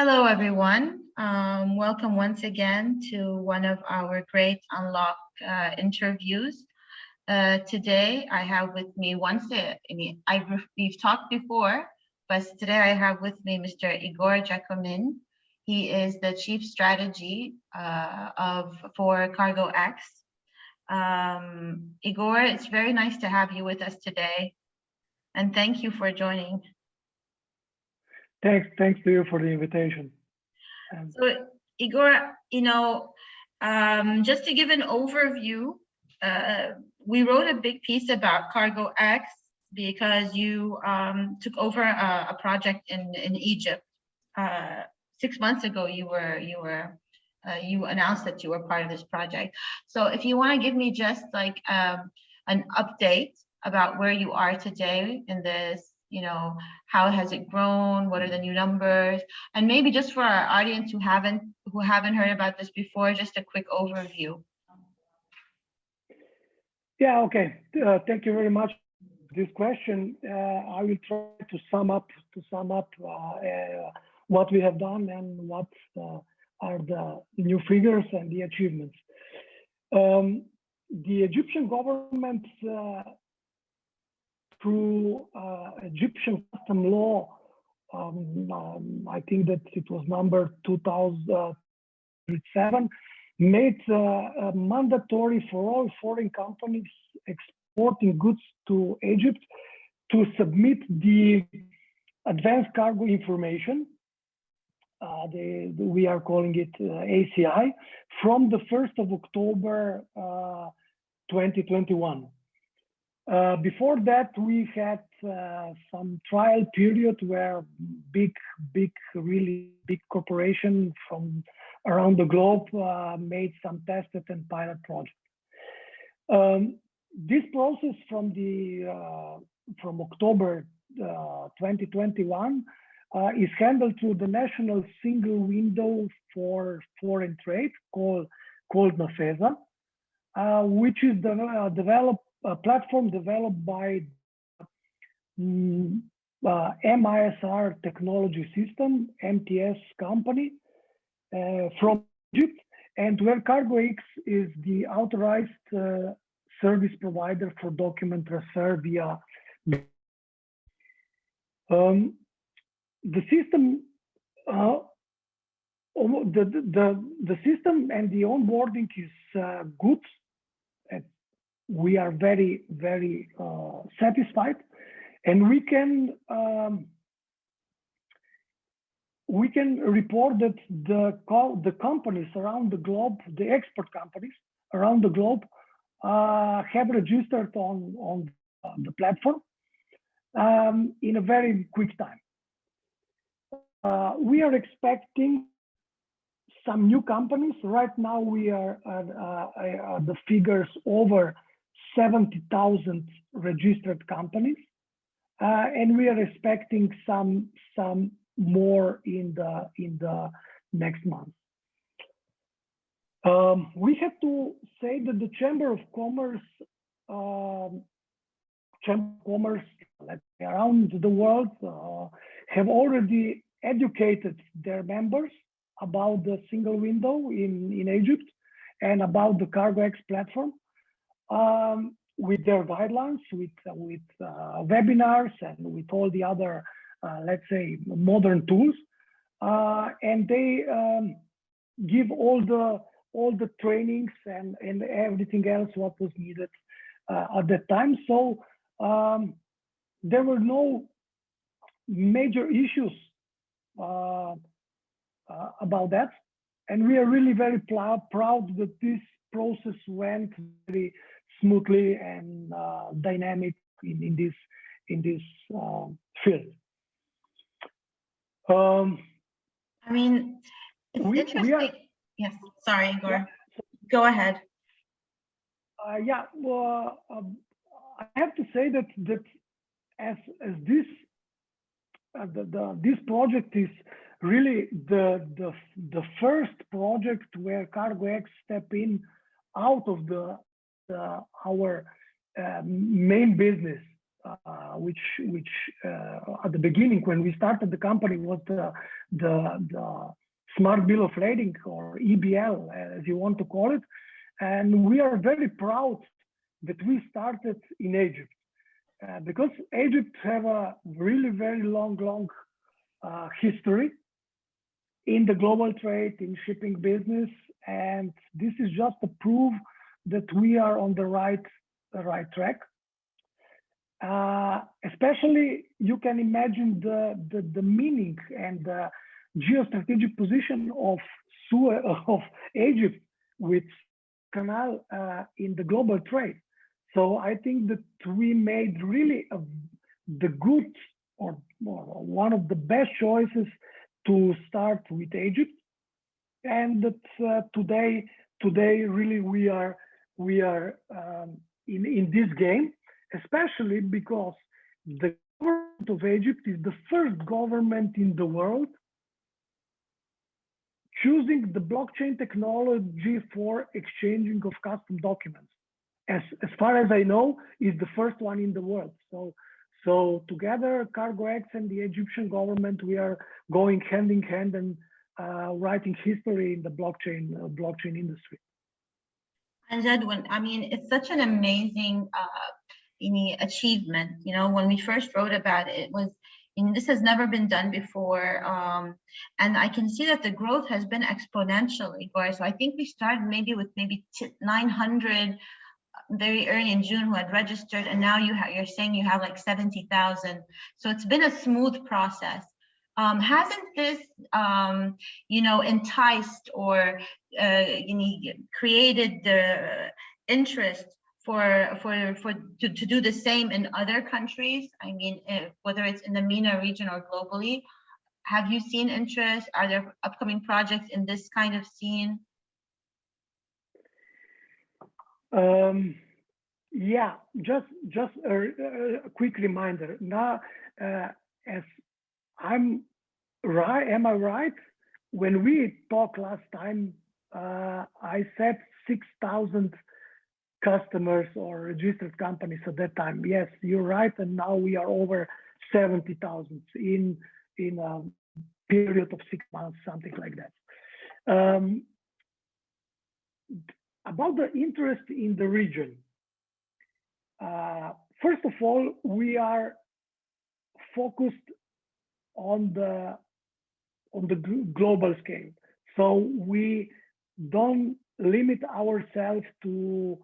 Hello, everyone. Welcome once again to one of our great Unlock interviews. Today, I have with me we've talked before, but today I have with me Mr. Igor Jakomin. He is the Chief Strategy for CargoX. Igor, it's very nice to have you with us today, and thank you for joining. Thanks to you for the invitation. So, Igor, just to give an overview, we wrote a big piece about CargoX because you took over a project in Egypt. 6 months ago, you announced that you were part of this project. So, if you want to give me just like an update about where you are today in this. How has it grown? What are the new numbers? And maybe just for our audience who haven't heard about this before, just a quick overview. Yeah, okay. Thank you very much for this question. I will try to sum up what we have done and what are the new figures and the achievements. The Egyptian government through Egyptian custom law, I think that it was number 2007, made mandatory for all foreign companies exporting goods to Egypt to submit the advanced cargo information. We are calling it ACI from the 1st of October 2021. Before that, we had some trial period where really big corporations from around the globe made some tested and pilot projects. This process from October 2021 is handled through the National Single Window for Foreign Trade called NAFESA, which is a platform developed by MISR Technology System, MTS company from Egypt, and where CargoX is the authorized service provider for document transfer via the system. The system and the onboarding is good. We are very, very satisfied, and we can report that the companies around the globe, the export companies around the globe, have registered on the platform in a very quick time. We are expecting some new companies. Right now, we are at the figures over 70,000 registered companies, and we are expecting some more in the next month. We have to say that the Chamber of Commerce around the world have already educated their members about the single window in Egypt and about the CargoX platform. With their guidelines, with webinars, and with all the other, let's say, modern tools, and they give all the trainings and everything else what was needed at that time. So there were no major issues about that, and we are really very proud that this process went very smoothly and dynamic in this field. I mean, it's interesting. Yes, sorry, Igor. Yeah. Go ahead. Yeah, well, I have to say that as this this project is really the first project where CargoX step in out of our main business which at the beginning when we started the company was the Smart Bill of Lading, or EBL, as you want to call it. And we are very proud that we started in Egypt, because Egypt have a really very long history in the global trade, in shipping business, and this is just a proof that we are on the right track. Especially, you can imagine the meaning and the geostrategic position of Egypt with canal in the global trade. So I think that we made really the good, or one of the best choices to start with Egypt, and that today really we are in this game, especially because the government of Egypt is the first government in the world choosing the blockchain technology for exchanging of custom documents. As far as I know, is the first one in the world. So together, CargoX and the Egyptian government, we are going hand in hand and writing history in the blockchain industry. And Edwin, I mean, it's such an amazing achievement. You know, when we first wrote about it, this has never been done before, and I can see that the growth has been exponential, Igor. So I think we started with 900 very early in June who had registered, and now you're saying you have like 70,000. So it's been a smooth process. Hasn't this, enticed or created the interest to do the same in other countries? I mean, whether it's in the MENA region or globally, have you seen interest? Are there upcoming projects in this kind of scene? Yeah, just a quick reminder. Now, as am I right? When we talked last time, I said 6,000 customers or registered companies at that time. Yes, you're right, and now we are over 70,000 in a period of 6 months, something like that. About the interest in the region, first of all, we are focused on the global scale. So we don't limit ourselves to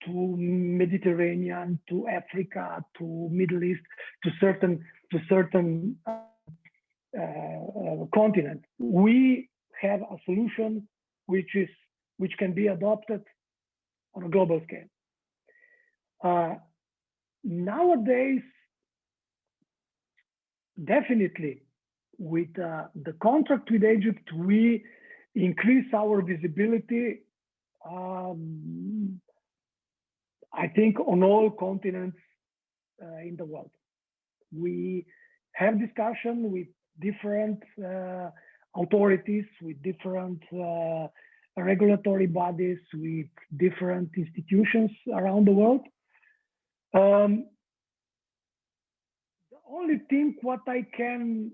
Mediterranean, to Africa, to Middle East, to certain continent. We have a solution which can be adopted on a global scale. Nowadays, definitely, with the contract with Egypt, we increase our visibility, I think, on all continents in the world. We have discussion with different authorities, with different regulatory bodies, with different institutions around the world. The only thing what I can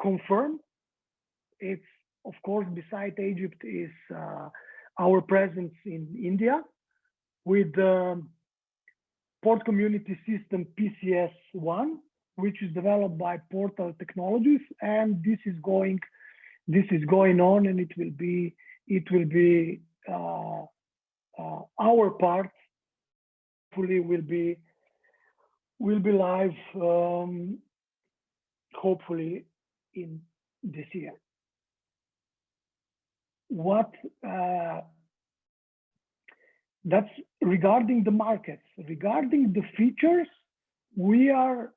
confirm, it's of course beside Egypt, is our presence in India with the Port Community System PCS1, which is developed by Portal Technologies, and this is going on, and it will be our part. Hopefully, will be live. Hopefully, in this year. That's regarding the markets. Regarding the features, we are,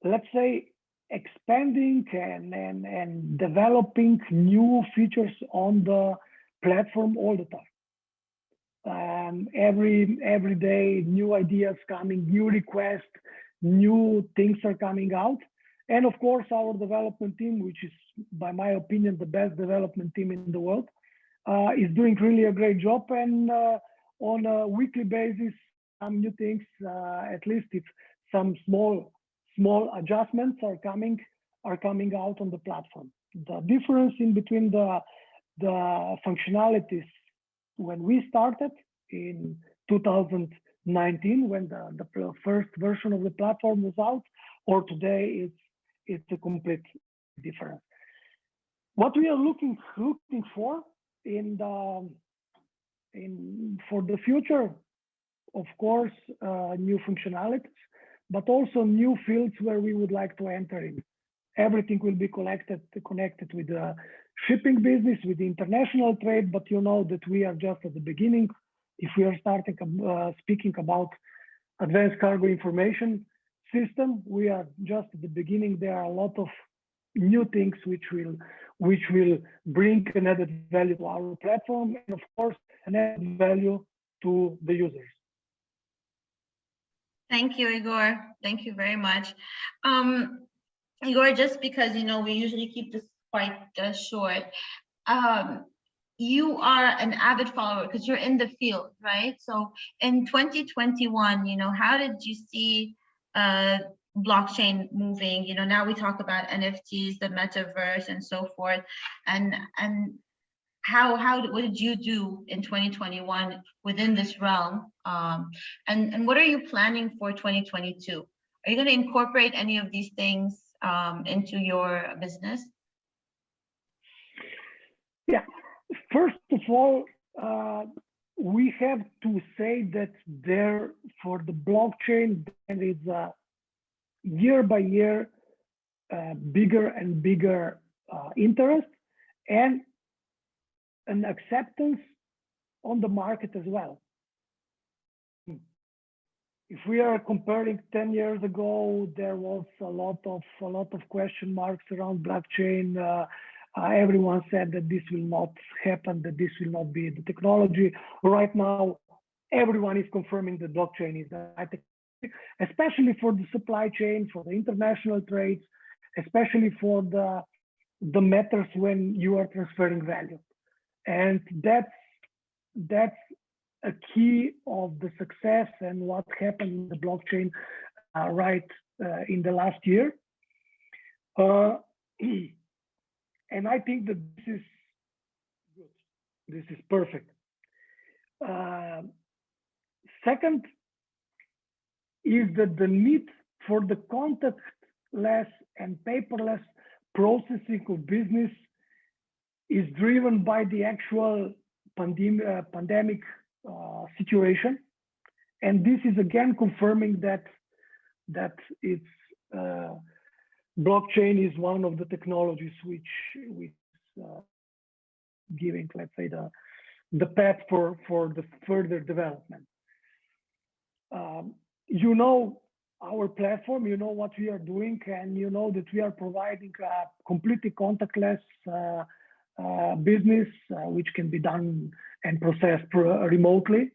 let's say, expanding and developing new features on the platform all the time. Every day, new ideas coming, new requests, new things are coming out. And of course, our development team, which is, by my opinion, the best development team in the world, is doing really a great job. And on a weekly basis, some new things, at least if some small adjustments are coming out on the platform. The difference in between the functionalities when we started in 2019, when the first version of the platform was out, or today, it's a complete difference. What we are looking for for the future, of course, new functionalities, but also new fields where we would like to enter in. Everything will be connected with the shipping business, with the international trade, but you know that we are just at the beginning. If we are starting speaking about advanced cargo information system, we are just at the beginning. There are a lot of new things which will bring an added value to our platform, and of course, an added value to the users. Thank you, Igor. Thank you very much. Igor, just because, we usually keep this quite short, you are an avid follower because you're in the field, right? So in 2021, how did you see blockchain moving? Now we talk about NFTs, the metaverse, and so forth. And what did you do in 2021 within this realm? And what are you planning for 2022? Are you going to incorporate any of these things into your business? Yeah, first of all, we have to say that for the blockchain, there is a year by year bigger and bigger interest and an acceptance on the market as well. If we are comparing 10 years ago, there was a lot of question marks around blockchain. Everyone said that this will not happen, that this will not be the technology. Right now, everyone is confirming that blockchain is the right technology, especially for the supply chain, for the international trades, especially for the matters when you are transferring value. And that's a key of the success and what happened in the blockchain in the last year. And I think that this is good. This is perfect. Second is that the need for the contactless and paperless processing of business is driven by the actual pandemic situation. And this is again confirming that it's blockchain is one of the technologies which giving, let's say, the path for the further development. You know our platform, you know what we are doing, and you know that we are providing a completely contactless business, which can be done and processed remotely.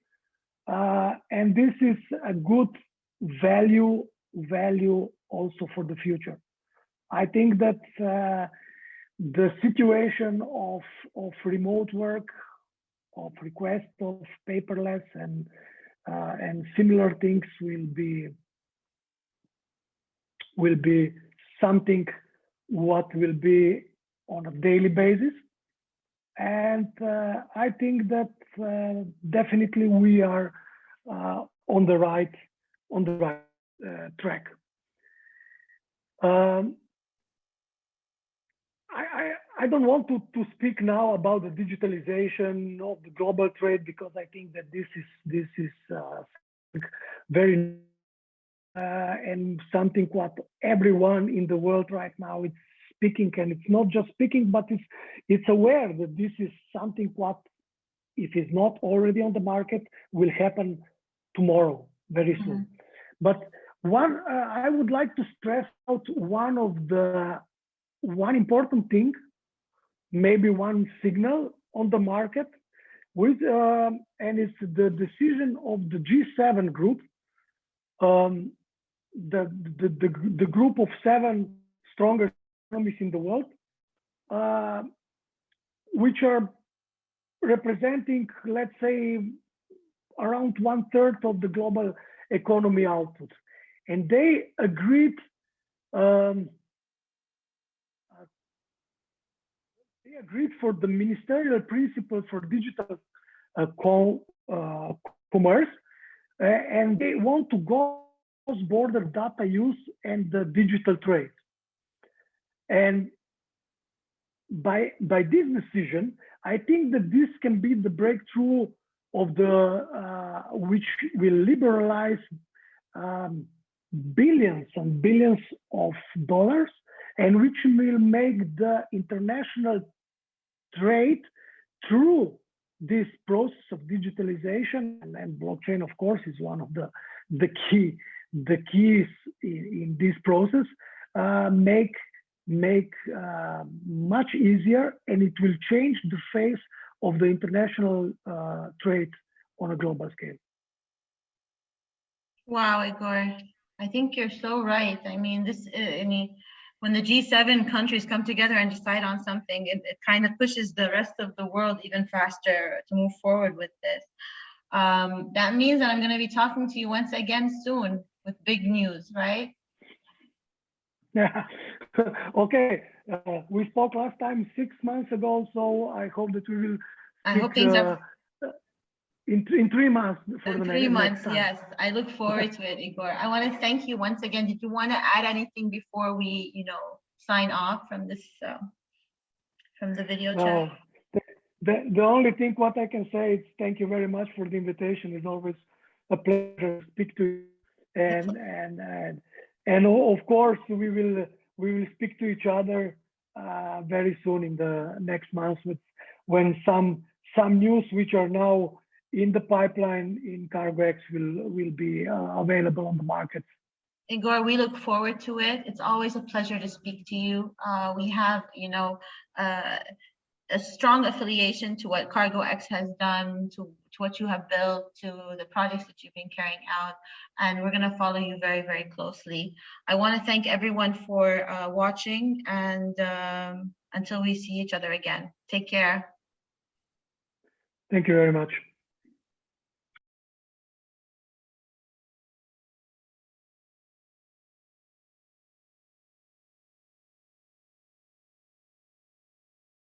And this is a good value also for the future. I think that the situation of remote work, of request of paperless and similar things will be something what will be on a daily basis. And I think that definitely we are on the right track. I don't want to speak now about the digitalization of the global trade, because I think that this is very and something what everyone in the world right now is speaking, and it's not just speaking, but it's aware that this is something what, if it's not already on the market, will happen tomorrow, very soon. But I would like to stress out one important thing, maybe one signal on the market, and it's the decision of the G7 group, the group of 7 strongest economies in the world, which are representing, let's say, around 1/3 of the global economy output. And they agreed for the ministerial principles for digital commerce, and they want to go cross-border data use and the digital trade. And by this decision, I think that this can be the breakthrough of the which will liberalize billions and billions of dollars, and which will make the international trade through this process of digitalization, and blockchain, of course, is one of the keys in this process, make much easier, and it will change the face of the international trade on a global scale. Wow, Igor, I think you're so right. I mean, when the G7 countries come together and decide on something, it kind of pushes the rest of the world even faster to move forward with this. That means that I'm going to be talking to you once again soon with big news, right? Yeah. Okay. We spoke last time 6 months ago, so I hope that we will. I hope things are in 3 months. For the 3 months, next time. yes. I look forward to it, Igor. I want to thank you once again. Did you want to add anything before we, sign off from this, from the video chat? The only thing what I can say is thank you very much for the invitation. It's always a pleasure to speak to you, and of course we will speak to each other very soon in the next months when some news which are now in the pipeline in CargoX will be available on the market. Igor, we look forward to it. It's always a pleasure to speak to you. We have, a strong affiliation to what CargoX has done, to what you have built, to the projects that you've been carrying out, and we're going to follow you very, very closely. I want to thank everyone for watching, and until we see each other again, take care. Thank you very much.